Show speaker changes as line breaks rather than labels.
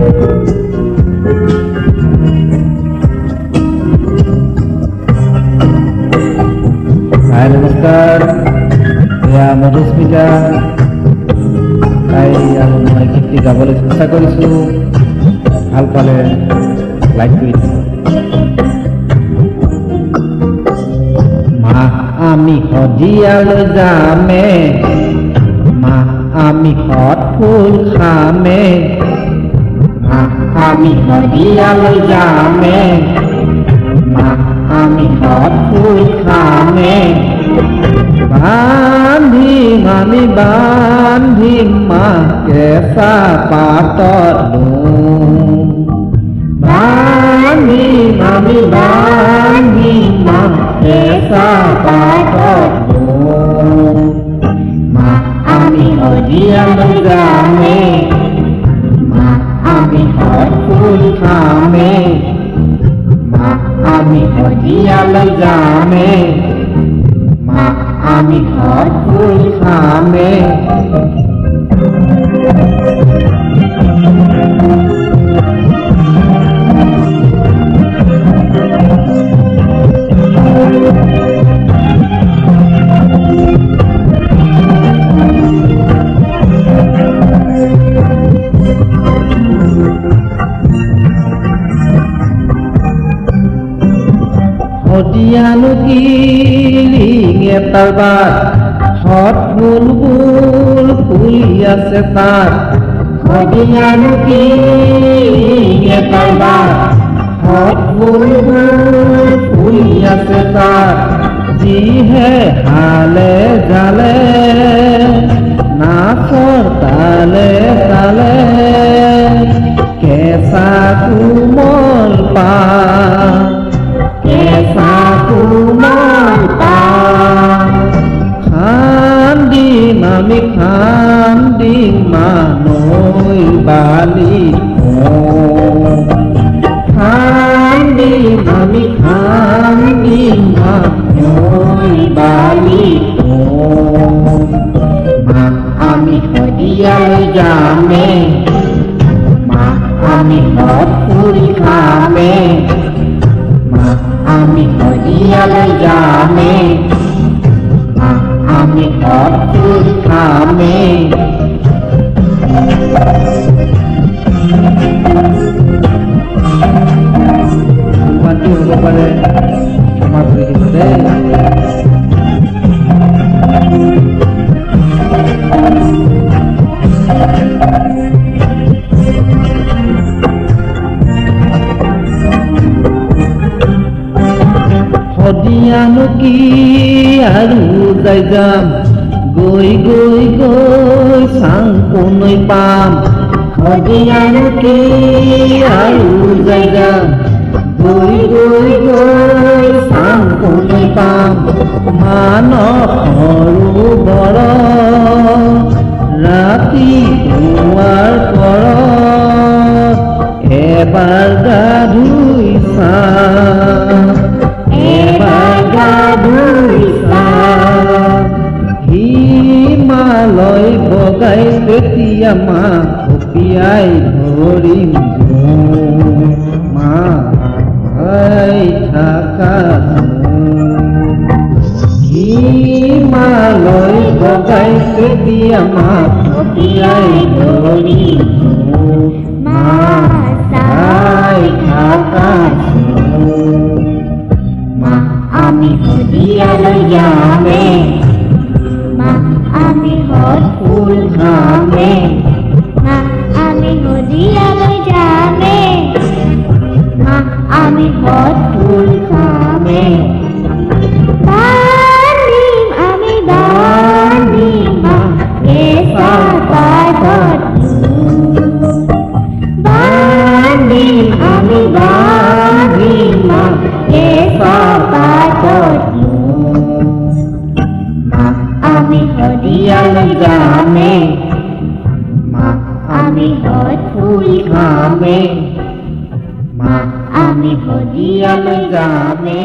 Hai namaskar, ya Madhusmita. Hai মই গীতটি গাবলৈ চেষ্টা কৰিছো, ভাল পালে লাইক কৰি দিব। মা আমি শদিয়ালৈ যামে, মা আমি হত ফুল খামে, মা আমি শদিয়ালৈ যামে, মা আমি হত ফুল খামে। বান্ধিম আমি বান্ধিম মা কেঁচা পাতত লোম, বান্ধিম আমি বান্ধিম মা কেঁচা পাতত লোম। মা আমি শদিয়ালৈ যামে, মা আমি হত ফুল খামে, মা আমি শদিয়ালৈ যামে, মা আমি হত ফুল খামে। শদিয়ানো কিলিং এটাৰ বাট, হত বুলবুল ফুলি আছে তাত। শদিয়ানো কিলিং এটাৰ বাট, হত বুলবুল ফুলি আছে তাত। যিহে হালে জালে নাচৰ তালে তালে, কেঁচা কোমল পাত, কেঁচা কোমল পাত। খান্দিম আমি খান্দিম মা নৈ বালি, খান্দিম আমি খান্দিম মা নৈ বালি। মা আমি শদিয়ালৈ যামে, মা আমি হত ফুল খামে, মা আমি শদিয়ালৈ যামে, মা আমি হত ফুল খামে। মাটি হ'ব পাৰে, ক্ষমা কৰি দিব দেই। শদিয়ানো কি আৰু যাই যাম, গৈ গৈ গৈ চাং কোনৈ পাম। শদিয়ানো কি আৰু যাই যাম, গৈ গৈ গৈ চাং কোনৈ পাম। মানস সৰোবৰ ৰাতি দুৱাৰ পৰত, এবাৰ গা ধুই চাম, এবাৰ গা ধুই চাম। হিমালয় বগাই তেতিয়া মা কপিয়াই ধৰিম জোম, মা থাকা হিমালয় বগাই তেতিয়া মা কপিয়াই ধৰিম জোম, মা থাকা। মা আমি শদিয়ালৈ যামে, মা আমি হত ফুল খামে, মা আমি শদিয়ালৈ যামে, মা আমি হত ফুল খামে। বান্ধিম আমি বান্ধিম মা কেঁচা পাতত লোম, বান্ধিম আমি বান্ধিম মা কেঁচা পাতত লোম। মা আমি শদিয়ালৈ যামে, মা আমি হত ফুল খামে, মা আমি শদিয়ালৈ যামে।